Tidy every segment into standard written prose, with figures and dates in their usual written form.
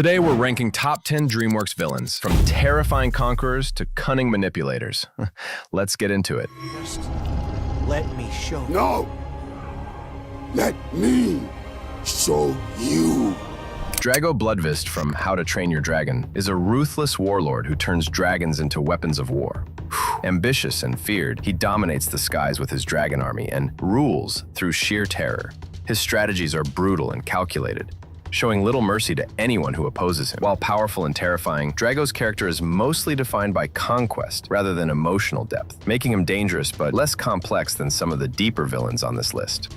Today we're ranking top 10 DreamWorks villains, from terrifying conquerors to cunning manipulators. Let's get into it. Just let me show you. No! Let me show you. Drago Bloodfist from How to Train Your Dragon is a ruthless warlord who turns dragons into weapons of war. Ambitious and feared, he dominates the skies with his dragon army and rules through sheer terror. His strategies are brutal and calculated, showing little mercy to anyone who opposes him. While powerful and terrifying, Drago's character is mostly defined by conquest rather than emotional depth, making him dangerous but less complex than some of the deeper villains on this list.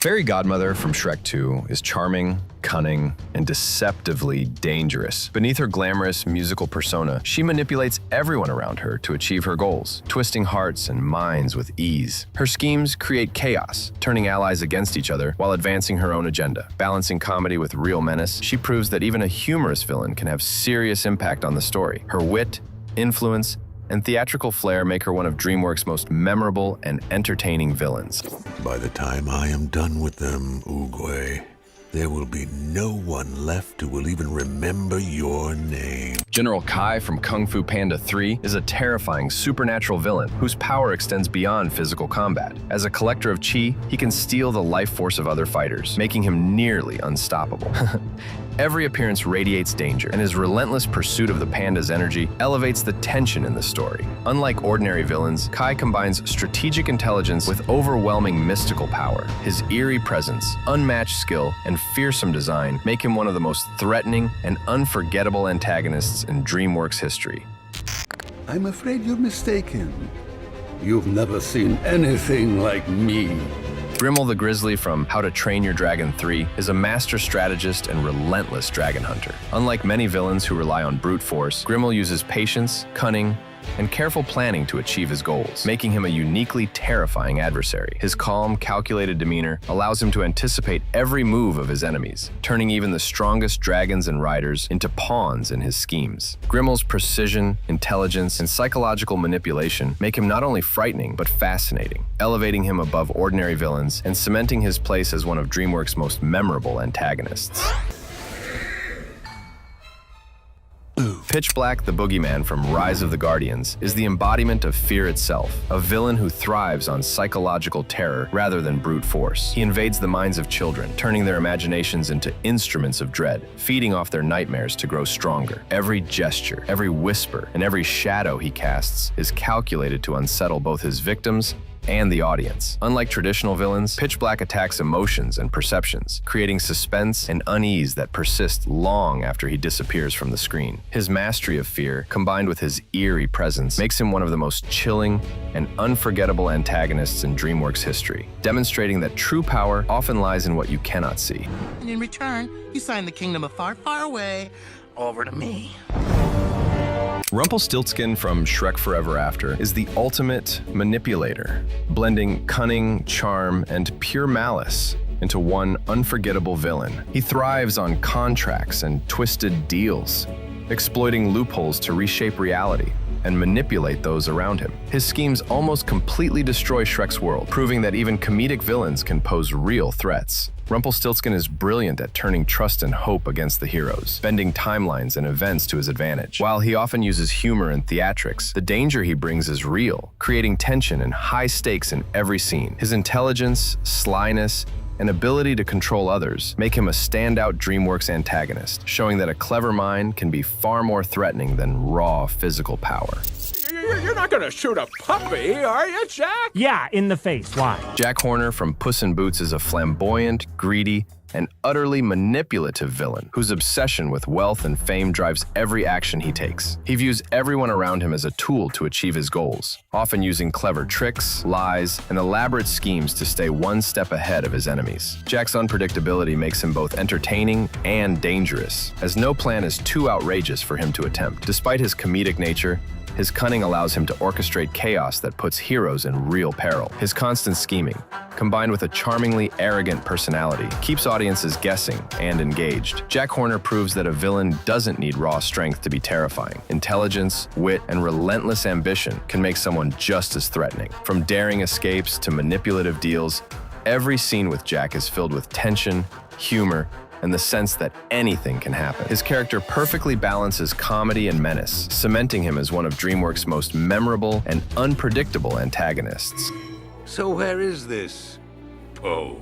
Fairy Godmother from Shrek 2 is charming, cunning, and deceptively dangerous. Beneath her glamorous musical persona, she manipulates everyone around her to achieve her goals, twisting hearts and minds with ease. Her schemes create chaos, turning allies against each other while advancing her own agenda. Balancing comedy with real menace, she proves that even a humorous villain can have serious impact on the story. Her wit, influence, and theatrical flair make her one of DreamWorks' most memorable and entertaining villains. By the time I am done with them, Oogway, there will be no one left who will even remember your name. General Kai from Kung Fu Panda 3 is a terrifying supernatural villain whose power extends beyond physical combat. As a collector of chi, he can steal the life force of other fighters, making him nearly unstoppable. Every appearance radiates danger, and his relentless pursuit of the panda's energy elevates the tension in the story. Unlike ordinary villains, Kai combines strategic intelligence with overwhelming mystical power. His eerie presence, unmatched skill, and fearsome design make him one of the most threatening and unforgettable antagonists in DreamWorks history. I'm afraid you're mistaken. You've never seen anything like me. Grimmel the Grizzly from How to Train Your Dragon 3 is a master strategist and relentless dragon hunter. Unlike many villains who rely on brute force, Grimmel uses patience, cunning, and careful planning to achieve his goals, making him a uniquely terrifying adversary. His calm, calculated demeanor allows him to anticipate every move of his enemies, turning even the strongest dragons and riders into pawns in his schemes. Grimmel's precision, intelligence, and psychological manipulation make him not only frightening, but fascinating, elevating him above ordinary villains and cementing his place as one of DreamWorks' most memorable antagonists. Pitch Black the Boogeyman from Rise of the Guardians is the embodiment of fear itself, a villain who thrives on psychological terror rather than brute force. He invades the minds of children, turning their imaginations into instruments of dread, feeding off their nightmares to grow stronger. Every gesture, every whisper, and every shadow he casts is calculated to unsettle both his victims and the audience. Unlike traditional villains, Pitch Black attacks emotions and perceptions, creating suspense and unease that persist long after he disappears from the screen. His mastery of fear, combined with his eerie presence, makes him one of the most chilling and unforgettable antagonists in DreamWorks history, demonstrating that true power often lies in what you cannot see. And in return, you sign the kingdom of far, far away over to me. Rumpelstiltskin from Shrek Forever After is the ultimate manipulator, blending cunning, charm, and pure malice into one unforgettable villain. He thrives on contracts and twisted deals, exploiting loopholes to reshape reality and manipulate those around him. His schemes almost completely destroy Shrek's world, proving that even comedic villains can pose real threats. Rumpelstiltskin is brilliant at turning trust and hope against the heroes, bending timelines and events to his advantage. While he often uses humor and theatrics, the danger he brings is real, creating tension and high stakes in every scene. His intelligence, slyness, and ability to control others make him a standout DreamWorks antagonist, showing that a clever mind can be far more threatening than raw physical power. You're not gonna shoot a puppy, are you, Jack? Yeah, in the face. Why? Jack Horner from Puss in Boots is a flamboyant, greedy, and utterly manipulative villain whose obsession with wealth and fame drives every action he takes. He views everyone around him as a tool to achieve his goals, often using clever tricks, lies, and elaborate schemes to stay one step ahead of his enemies. Jack's unpredictability makes him both entertaining and dangerous, as no plan is too outrageous for him to attempt. Despite his comedic nature, his cunning allows him to orchestrate chaos that puts heroes in real peril. His constant scheming, combined with a charmingly arrogant personality, keeps audiences guessing and engaged. Jack Horner proves that a villain doesn't need raw strength to be terrifying. Intelligence, wit, and relentless ambition can make someone just as threatening. From daring escapes to manipulative deals, Every scene with Jack is filled with tension, humor, and the sense that anything can happen. His character perfectly balances comedy and menace, cementing him as one of DreamWorks' most memorable and unpredictable antagonists. So where is this Poe?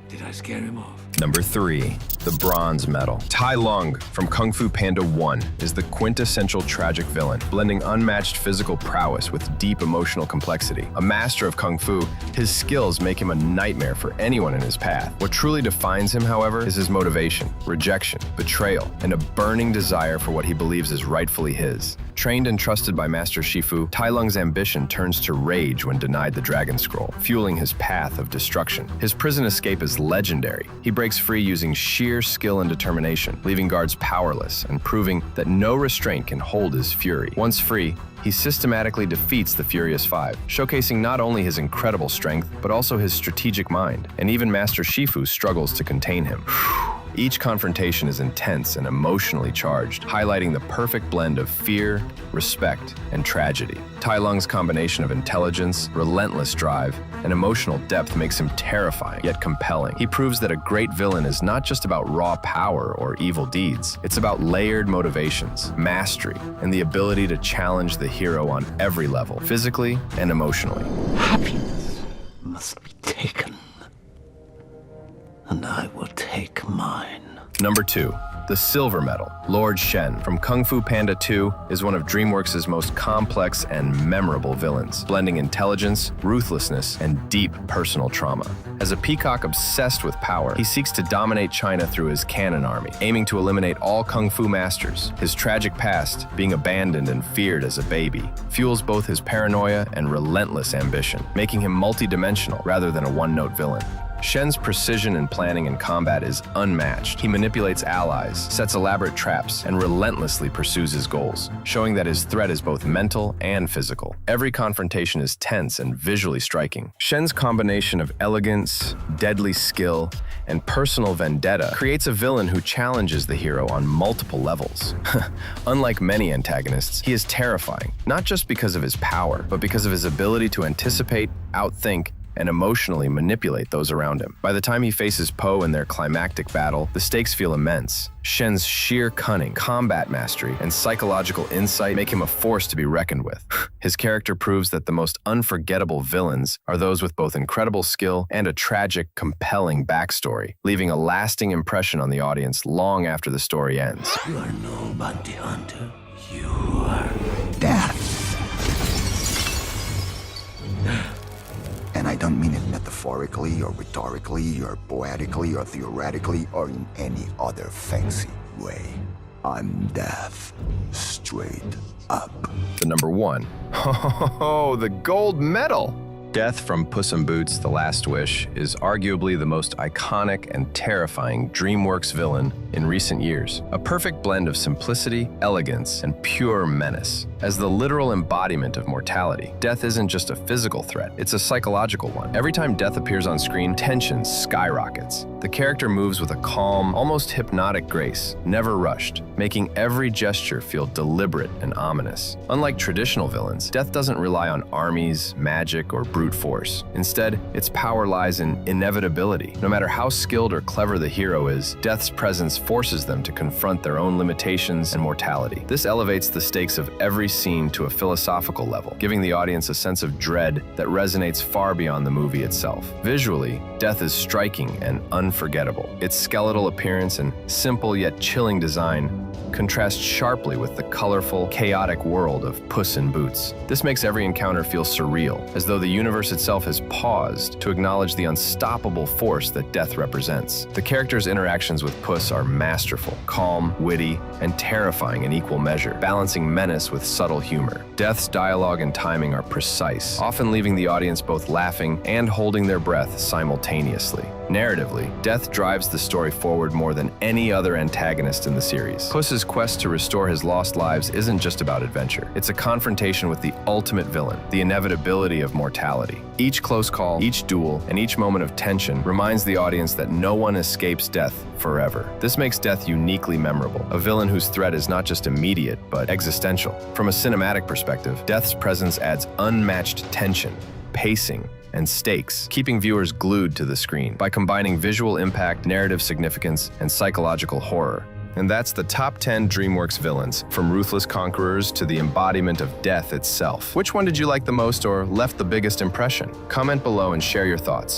Did I scare him off? Number 3, the bronze medal. Tai Lung from Kung Fu Panda 1 is the quintessential tragic villain, blending unmatched physical prowess with deep emotional complexity. A master of Kung Fu, his skills make him a nightmare for anyone in his path. What truly defines him, however, is his motivation, rejection, betrayal, and a burning desire for what he believes is rightfully his. Trained and trusted by Master Shifu, Tai Lung's ambition turns to rage when denied the Dragon Scroll, fueling his path of destruction. His prison escape is legendary. He breaks free using sheer skill and determination, leaving guards powerless and proving that no restraint can hold his fury. Once free, he systematically defeats the Furious Five, showcasing not only his incredible strength, but also his strategic mind. And even Master Shifu struggles to contain him. Each confrontation is intense and emotionally charged, highlighting the perfect blend of fear, respect, and tragedy. Tai Lung's combination of intelligence, relentless drive, and emotional depth makes him terrifying, yet compelling. He proves that a great villain is not just about raw power or evil deeds. It's about layered motivations, mastery, and the ability to challenge the hero on every level, physically and emotionally. Happiness must be taken, and I will take mine. Number 2, the silver medal. Lord Shen from Kung Fu Panda 2 is one of DreamWorks' most complex and memorable villains, blending intelligence, ruthlessness, and deep personal trauma. As a peacock obsessed with power, he seeks to dominate China through his cannon army, aiming to eliminate all Kung Fu masters. His tragic past, being abandoned and feared as a baby, fuels both his paranoia and relentless ambition, making him multi-dimensional rather than a one-note villain. Shen's precision in planning and combat is unmatched. He manipulates allies, sets elaborate traps, and relentlessly pursues his goals, showing that his threat is both mental and physical. Every confrontation is tense and visually striking. Shen's combination of elegance, deadly skill, and personal vendetta creates a villain who challenges the hero on multiple levels. Unlike many antagonists, he is terrifying, not just because of his power, but because of his ability to anticipate, outthink, and emotionally manipulate those around him. By the time he faces Poe in their climactic battle, the stakes feel immense. Shen's sheer cunning, combat mastery, and psychological insight make him a force to be reckoned with. His character proves that the most unforgettable villains are those with both incredible skill and a tragic, compelling backstory, leaving a lasting impression on the audience long after the story ends. You are no bounty hunter. You are death. And I don't mean it metaphorically or rhetorically or poetically or theoretically or in any other fancy way. I'm death, straight up. The number 1. Oh, the gold medal! Death from Puss in Boots: The Last Wish is arguably the most iconic and terrifying DreamWorks villain in recent years. A perfect blend of simplicity, elegance, and pure menace. As the literal embodiment of mortality, Death isn't just a physical threat, it's a psychological one. Every time Death appears on screen, tension skyrockets. The character moves with a calm, almost hypnotic grace, never rushed, making every gesture feel deliberate and ominous. Unlike traditional villains, Death doesn't rely on armies, magic, or brute force. Instead, its power lies in inevitability. No matter how skilled or clever the hero is, Death's presence forces them to confront their own limitations and mortality. This elevates the stakes of every scene to a philosophical level, giving the audience a sense of dread that resonates far beyond the movie itself. Visually, Death is striking and unforgettable. Its skeletal appearance and simple yet chilling design contrast sharply with the colorful, chaotic world of Puss in Boots. This makes every encounter feel surreal, as though the universe itself has paused to acknowledge the unstoppable force that Death represents. The character's interactions with Puss are masterful, calm, witty, and terrifying in equal measure, balancing menace with subtle humor. Death's dialogue and timing are precise, often leaving the audience both laughing and holding their breath simultaneously. Narratively, Death drives the story forward more than any other antagonist in the series. Puss's quest to restore his lost lives isn't just about adventure. It's a confrontation with the ultimate villain, the inevitability of mortality. Each close call, each duel, and each moment of tension reminds the audience that no one escapes death forever. This makes Death uniquely memorable, a villain whose threat is not just immediate, but existential. From a cinematic perspective, Death's presence adds unmatched tension, pacing, and stakes, keeping viewers glued to the screen by combining visual impact, narrative significance, and psychological horror. And that's the top 10 DreamWorks villains, from ruthless conquerors to the embodiment of death itself. Which one did you like the most or left the biggest impression? Comment below and share your thoughts.